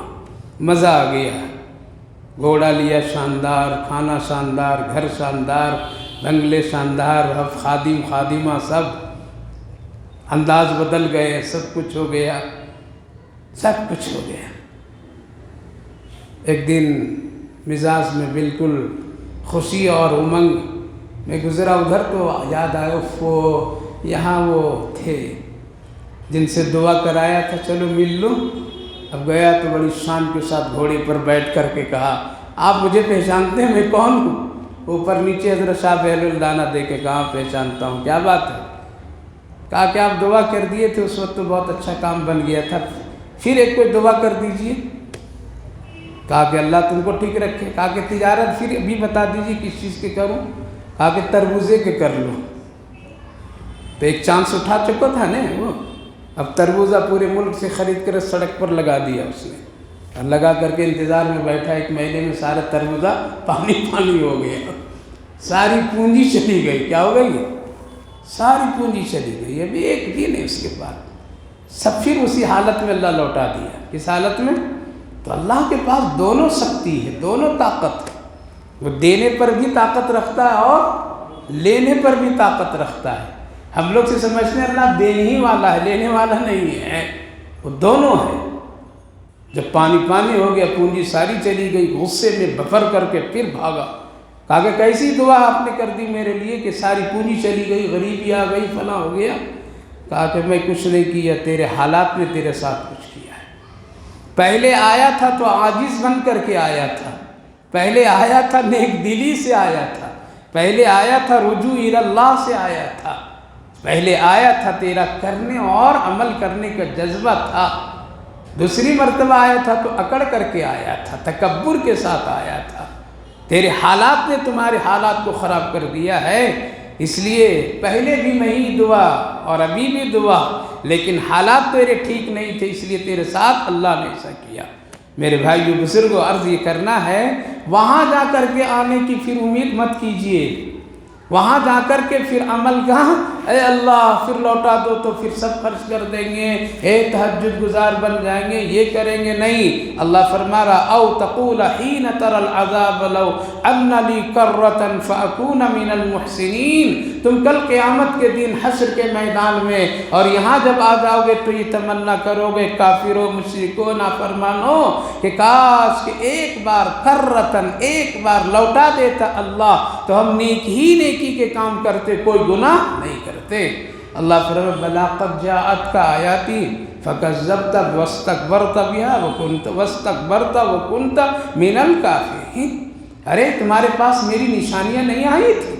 مزہ آ گیا۔ گھوڑا لیا شاندار، کھانا شاندار، گھر شاندار، بنگلے شاندار، اب خادم خادمہ سب، انداز بدل گئے، سب کچھ ہو گیا، سب کچھ ہو گیا۔ ایک دن مزاج میں بالکل خوشی اور امنگ میں گزرا ادھر تو یاد آیا وہ یہاں وہ تھے جن سے دعا کرایا تھا، چلو مل لو۔ اب گیا تو بڑی شان کے ساتھ گھوڑے پر بیٹھ کر کے کہا آپ مجھے پہچانتے ہیں میں کون ہوں؟ اوپر نیچے حضرت شاہ بہل الدانہ دے کے کہا پہچانتا ہوں، کیا بات ہے؟ کہا کہ آپ دعا کر دیے تھے اس وقت تو بہت اچھا کام بن گیا تھا، پھر ایک کوئی دعا کر دیجئے۔ کہا کہ اللہ تم کو ٹھیک رکھے۔ کہا کہ تجارت پھر ابھی بتا دیجئے کس چیز کے کروں؟ کہا کہ تربوزے کے کر لو۔ تو ایک چانس اٹھا چکا تھا نا وہ، اب تربوزہ پورے ملک سے خرید کر سڑک پر لگا دیا اس نے، اور لگا کر کے انتظار میں بیٹھا، 1 مہینے میں سارا تربوزہ پانی پانی ہو گیا، ساری پونجی چلی گئی۔ کیا ہو گئی؟ ساری پونجی چلی گئی۔ ابھی ایک دن ہے اس کے بعد سب پھر اسی حالت میں اللہ لوٹا دیا۔ کس حالت میں؟ تو اللہ کے پاس دونوں شکتی ہے، دونوں طاقت ہے، وہ دینے پر بھی طاقت رکھتا ہے اور لینے پر بھی طاقت رکھتا ہے۔ ہم لوگ سے سمجھتے ہیں اللہ دینے ہی والا ہے، لینے والا نہیں ہے، وہ دونوں ہے۔ جب پانی پانی ہو گیا، پونجی ساری چلی گئی، غصے میں بفر کر کے پھر بھاگا۔ کہا کہ کیسی دعا آپ نے کر دی میرے لیے کہ ساری پونجی چلی گئی، غریبی آ گئی، فلاں ہو گیا؟ کہا کہ میں کچھ نہیں کیا، تیرے حالات نے تیرے ساتھ کچھ کیا ہے۔ پہلے آیا تھا تو عاجز بن کر کے آیا تھا، پہلے آیا تھا نیک دلی سے آیا تھا، پہلے آیا تھا رجوع اللہ سے آیا تھا، پہلے آیا تھا تیرا کرنے اور عمل کرنے کا جذبہ تھا، دوسری مرتبہ آیا تھا تو اکڑ کر کے آیا تھا، تکبر کے ساتھ آیا تھا۔ تیرے حالات نے تمہارے حالات کو خراب کر دیا ہے، اس لیے پہلے بھی میں ہی دعا اور ابھی بھی دعا، لیکن حالات تیرے ٹھیک نہیں تھے، اس لیے تیرے ساتھ اللہ نے ایسا کیا۔ میرے بھائیو بزرگو، عرض یہ کرنا ہے وہاں جا کر کے آنے کی پھر امید مت کیجئے، وہاں جا کر کے پھر عمل کہاں، اے اللہ پھر لوٹا دو تو پھر سب خرچ کر دیں گے، اے تہجد گزار بن جائیں گے، یہ کریں گے، نہیں۔ اللہ فرما رہا او تقول حین تر العذاب لو ان لی کرۃ فاکون من المحسنین، تم کل قیامت کے دن حشر کے میدان میں اور یہاں جب آ جاؤ گے تو یہ تمنا کرو گے کافروں، مشرکوں، نافرمانوں کہ کاش کہ ایک بار کرۃ، ایک بار لوٹا دیتا اللہ تو ہم نیک ہی نیکی کے کام کرتے، کوئی گناہ نہیں کرتے۔ اللہ فرمائے بلا قد جاءتک آیاتی فکذبت واستکبرت بها واستکبرت وکنت من الکافرین۔ ارے تمہارے پاس میری نشانیاں نہیں آئی تھی،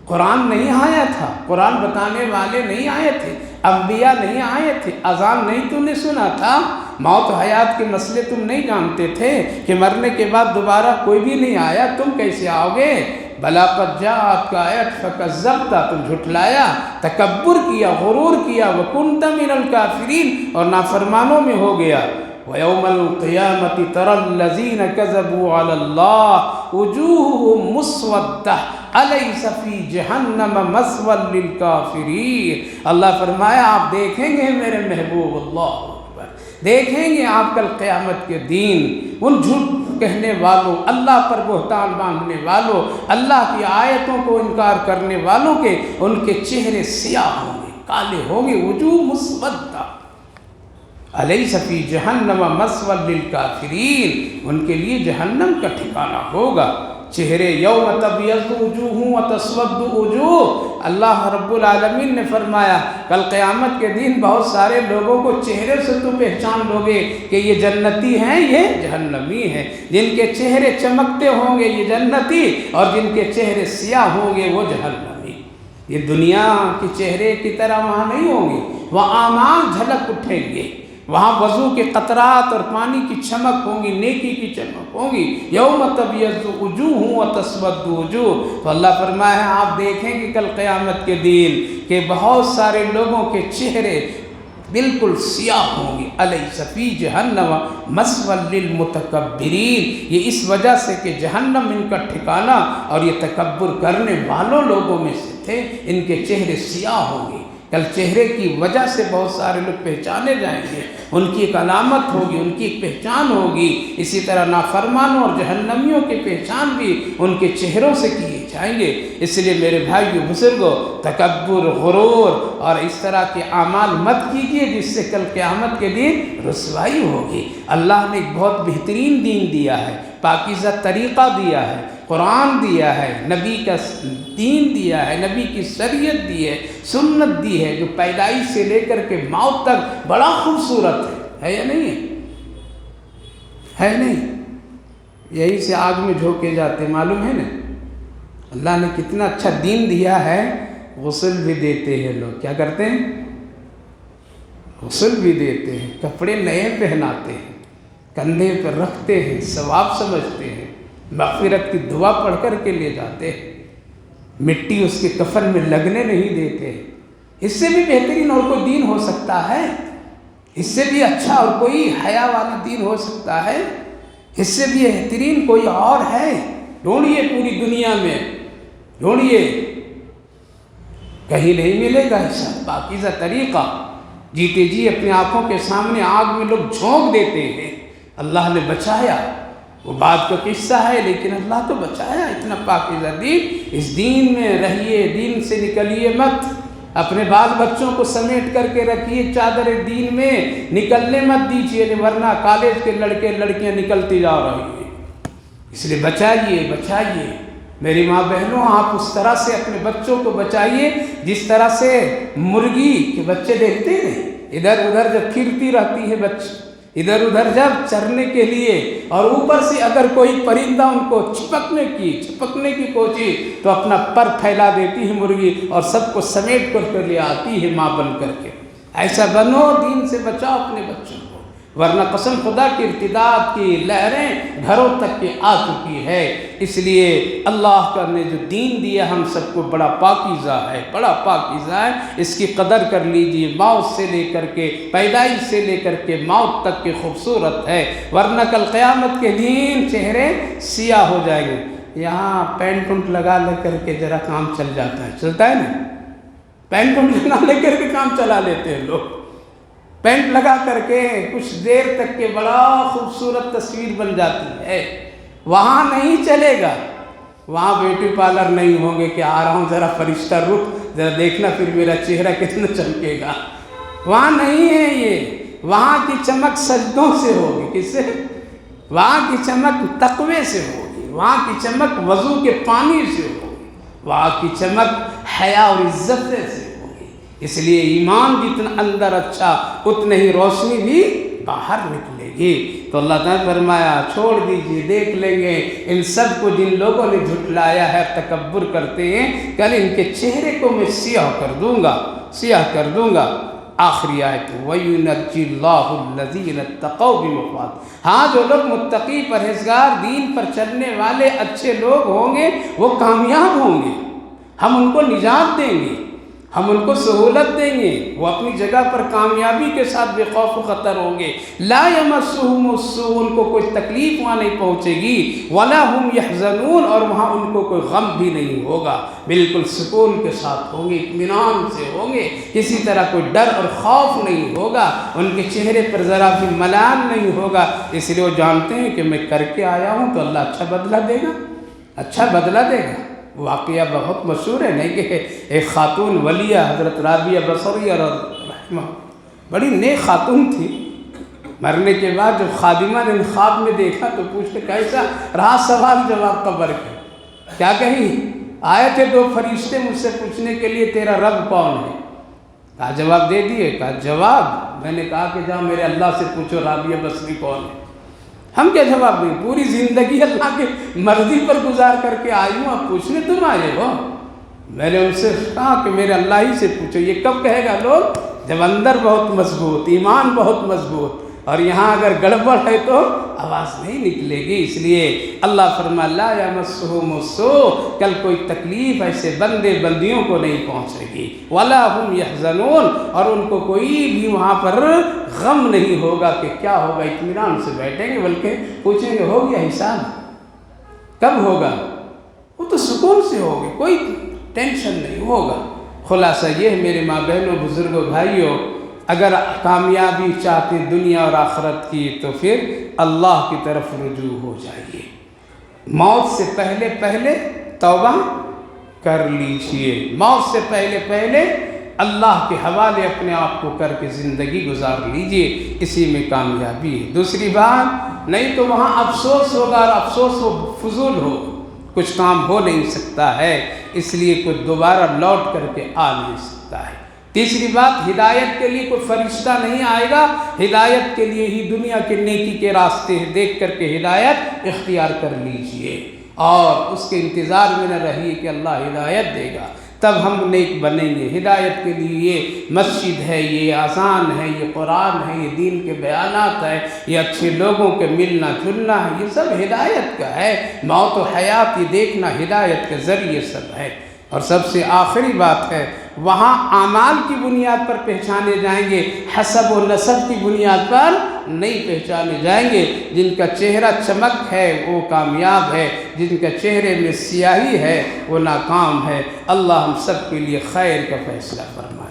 قرآن نہیں آیا تھا، قرآن بتانے والے نہیں آئے تھے، انبیاء نہیں آئے تھے، اذان نہیں تم نے سنا تھا، موت و حیات کے مسئلے تم نہیں جانتے تھے کہ مرنے کے بعد دوبارہ کوئی بھی نہیں آیا، تم کیسے آؤ گے؟ بلا قد جاءتک آیات فکذبت، تم جھٹلایا، تکبر کیا، غرور کیا، وکنت من الکافرین، اور نافرمانوں میں ہو گیا۔ وَيَوْمَ الْقِيَامَةِ تَرَى الَّذِينَ كَذَبُوا عَلَى اللَّهِ وُجُوهُهُمْ مُسْوَدَّةٌ أَلَيْسَ فِي جَهَنَّمَ مَثْوًى لِلْكَافِرِينَ۔ اللہ فرمایا آپ دیکھیں گے میرے محبوب، اللہ اکبر، دیکھیں گے آپ کل قیامت کے دن ان جھوٹ کہنے والوں، اللہ پر بہتان باندھنے والوں، اللہ کی آیتوں کو انکار کرنے والوں کے ان کے چہرے سیاہ ہوں گے، کالے ہوں گے، وجوہ مسودہ، الیس فی جہنم مثوی للکافرین، ان کے لیے جہنم کا ٹھکانہ ہوگا۔ چہرے یوم تبیض وجوہ وتسود وجوہ، اللہ رب العالمین نے فرمایا کل قیامت کے دن بہت سارے لوگوں کو چہرے سے تو پہچان لوگے کہ یہ جنتی ہیں، یہ جہنمی ہیں۔ جن کے چہرے چمکتے ہوں گے یہ جنتی، اور جن کے چہرے سیاہ ہوں گے وہ جہنمی۔ یہ دنیا کے چہرے کی طرح وہاں نہیں ہوں گے، وہاں اعمال جھلک اٹھیں گے، وہاں وضو کے قطرات اور پانی کی چمک ہوں گی، نیکی کی چمک ہوں گی۔ یوم تبیض وجوہ وتسود وجوہ، تو اللہ فرمایا ہے آپ دیکھیں گے کل قیامت کے دن کہ بہت سارے لوگوں کے چہرے بالکل سیاہ ہوں گے۔ الیس فی جہنم مثوی للمتکبرین، یہ اس وجہ سے کہ جہنم ان کا ٹھکانہ اور یہ تکبر کرنے والوں لوگوں میں سے تھے، ان کے چہرے سیاہ ہوں گے۔ کل چہرے کی وجہ سے بہت سارے لوگ پہچانے جائیں گے، ان کی ایک علامت ہوگی، ان کی ایک پہچان ہوگی۔ اسی طرح نافرمانوں اور جہنمیوں کی پہچان بھی ان کے چہروں سے کیے جائیں گے۔ اس لیے میرے بھائیو بزرگوں، تکبر، غرور اور اس طرح کے اعمال مت کیجیے جس سے کل قیامت کے دن رسوائی ہوگی۔ اللہ نے ایک بہت بہترین دین دیا ہے، پاکیزہ طریقہ دیا ہے، قرآن دیا ہے، نبی کا دین دیا ہے، نبی کی شریعت دی ہے، سنت دی ہے، جو پیدائش سے لے کر کے موت تک بڑا خوبصورت ہے یا نہیں ہے؟ ہے نہیں؟ یہی سے آگ میں جھونکے جاتے، معلوم ہے نا؟ اللہ نے کتنا اچھا دین دیا ہے، غسل بھی دیتے ہیں لوگ، کیا کرتے ہیں؟ غسل بھی دیتے ہیں، کپڑے نئے پہناتے ہیں، کندھے پر رکھتے ہیں، ثواب سمجھتے ہیں، مغفرت کی دعا پڑھ کر کے لے جاتے ہیں، مٹی اس کے کفن میں لگنے نہیں دیتے۔ اس سے بھی بہترین اور کوئی دین ہو سکتا ہے؟ اس سے بھی اچھا اور کوئی حیا والا دین ہو سکتا ہے؟ اس سے بھی بہترین کوئی اور ہے؟ ڈھونڈیے پوری دنیا میں، ڈھونڈیے، کہیں نہیں ملے گا ایسا پاکیزہ طریقہ۔ جیتے جی اپنی آنکھوں کے سامنے آگ میں لوگ جھونک دیتے ہیں، اللہ نے بچایا، وہ بات کا قصہ ہے لیکن اللہ تو بچایا۔ اتنا پاکیزہ دین، اس دین میں رہیے، دین سے نکلیے مت، اپنے بال بچوں کو سمیٹ کر کے رکھیے چادر دین میں، نکلنے مت دیجیے، ورنہ کالج کے لڑکے لڑکیاں نکلتی جا رہی ہیں۔ اس لیے بچائیے، بچائیے میری ماں بہنوں، آپ اس طرح سے اپنے بچوں کو بچائیے جس طرح سے مرغی کے بچے دیکھتے ہیں ادھر ادھر جب پھرتی رہتی ہے بچے، ادھر ادھر جب چرنے کے لیے، اور اوپر سے اگر کوئی پرندہ ان کو چھپکنے کی کوشش تو اپنا پر پھیلا دیتی ہے مرغی اور سب کو سمیٹ کر کے لے آتی ہے ماں بن کر کے۔ ایسا بنو، دین سے بچاؤ اپنے بچوں کو، ورنہ قسم خدا کی ارتداد کی لہریں گھروں تک کے آ چکی ہے۔ اس لیے اللہ کا نے جو دین دیا ہم سب کو بڑا پاکیزہ ہے، بڑا پاکیزہ ہے، اس کی قدر کر لیجئے۔ موت سے لے کر کے، پیدائش سے لے کر کے موت تک کے خوبصورت ہے، ورنہ کل قیامت کے دن چہرے سیاہ ہو جائیں گے۔ یہاں پینٹ ونٹ لگا لے کر کے ذرا کام چل جاتا ہے، چلتا ہے نا؟ پینٹ ونٹ لگا لے کر کے کام چلا لیتے ہیں لوگ، پینٹ لگا کر کے کچھ دیر تک کے بڑا خوبصورت تصویر بن جاتی ہے۔ وہاں نہیں چلے گا، وہاں بیوٹی پارلر نہیں ہوں گے کہ آ رہا ہوں ذرا فرشتہ رک، ذرا دیکھنا پھر میرا چہرہ کتنا چمکے گا۔ وہاں نہیں ہے یہ، وہاں کی چمک سجدوں سے ہوگی۔ کس سے؟ وہاں کی چمک تقوی سے ہوگی، وہاں کی چمک وضو کے پانی سے ہوگی، وہاں کی چمک حیا اور عزت سے۔ اس لیے ایمان جتنا اندر اچھا اتنے ہی روشنی بھی باہر نکلے گی۔ تو اللہ تعالیٰ نے فرمایا چھوڑ دیجئے، دیکھ لیں گے ان سب کو جن لوگوں نے جھٹلایا ہے، تکبر کرتے ہیں، کل ان کے چہرے کو میں سیاہ کر دوں گا، سیاہ کر دوں گا۔ آخری آیت وَيُنَجِّي اللَّهُ الَّذِينَ اتَّقَوْا بِمَفَازِرِهِمْ، ہاں جو لوگ متقی، پرہیزگار، دین پر چلنے والے اچھے لوگ ہوں گے وہ کامیاب ہوں گے، ہم ان کو نجات دیں گے، ہم ان کو سہولت دیں گے، وہ اپنی جگہ پر کامیابی کے ساتھ بے خوف و خطر ہوں گے۔ لا یمسہم السوء، ان کو کوئی تکلیف وہاں نہیں پہنچے گی، ولا ہم یحزنون، اور وہاں ان کو کوئی غم بھی نہیں ہوگا، بالکل سکون کے ساتھ ہوں گے، اطمینان سے ہوں گے، کسی طرح کوئی ڈر اور خوف نہیں ہوگا، ان کے چہرے پر ذرا بھی ملال نہیں ہوگا، اس لیے وہ جانتے ہیں کہ میں کر کے آیا ہوں تو اللہ اچھا بدلہ دے گا، اچھا بدلہ دے گا۔ واقعہ بہت مشہور ہے نہیں کہ ایک خاتون ولیہ حضرت رابعہ بصریہ رحمہ، بڑی نیک خاتون تھی، مرنے کے بعد جب خادمہ نے خواب میں دیکھا تو پوچھتے کیسا رہا سوال جواب قبر کے، کیا کہیں؟ آئے تھے 2 فرشتے مجھ سے پوچھنے کے لیے تیرا رب کون ہے؟ کہا جواب دے دیے، کہا جواب؟ میں نے کہا کہ جاؤ میرے اللہ سے پوچھو رابعہ بصری کون ہے۔ ہم کیا جواب دیں؟ پوری زندگی اللہ کی مرضی پر گزار کر کے آئی ہوں، اب پوچھنے تم آئے ہو؟ میں نے ان سے کہا کہ میرے اللہ ہی سے پوچھو۔ یہ کب کہے گا لوگ؟ جب اندر بہت مضبوط، ایمان بہت مضبوط، اور یہاں اگر گڑبڑ ہے تو آواز نہیں نکلے گی۔ اس لیے اللہ فرما لا یمسہم السوء، کل کوئی تکلیف ایسے بندے بندیوں کو نہیں پہنچے گی، ولا ہم یحزنون، اور ان کو کوئی بھی وہاں پر غم نہیں ہوگا کہ کیا ہوگا، اطمینان سے بیٹھیں گے، بلکہ پوچھیں گے ہو گیا حساب، کب ہوگا؟ وہ تو سکون سے ہوگے، کوئی ٹینشن نہیں ہوگا۔ خلاصہ یہ ہے میرے ماں بہنوں، بزرگوں، بھائیوں، اگر کامیابی چاہتے دنیا اور آخرت کی تو پھر اللہ کی طرف رجوع ہو جائیے، موت سے پہلے پہلے توبہ کر لیجئے، موت سے پہلے پہلے اللہ کے حوالے اپنے آپ کو کر کے زندگی گزار لیجئے، اسی میں کامیابی ہے۔ دوسری بات، نہیں تو وہاں افسوس ہوگا، اور افسوس وہ فضول ہو، کچھ کام ہو نہیں سکتا ہے، اس لیے کوئی دوبارہ لوٹ کر کے آ نہیں سکتا ہے۔ تیسری بات، ہدایت کے لیے کوئی فرشتہ نہیں آئے گا، ہدایت کے لیے ہی دنیا کے نیکی کے راستے دیکھ کر کے ہدایت اختیار کر لیجئے، اور اس کے انتظار میں نہ رہیے کہ اللہ ہدایت دے گا تب ہم نیک بنیں گے۔ ہدایت کے لیے یہ مسجد ہے، یہ اذان ہے، یہ قرآن ہے، یہ دین کے بیانات ہے، یہ اچھے لوگوں کے ملنا جلنا ہے، یہ سب ہدایت کا ہے۔ موت و حیات یہ دیکھنا ہدایت کے ذریعے سب ہے۔ اور سب سے آخری بات ہے، وہاں اعمال کی بنیاد پر پہچانے جائیں گے، حسب و نسب کی بنیاد پر نہیں پہچانے جائیں گے۔ جن کا چہرہ چمک ہے وہ کامیاب ہے، جن کا چہرے میں سیاہی ہے وہ ناکام ہے۔ اللہ ہم سب کے لیے خیر کا فیصلہ فرمائے۔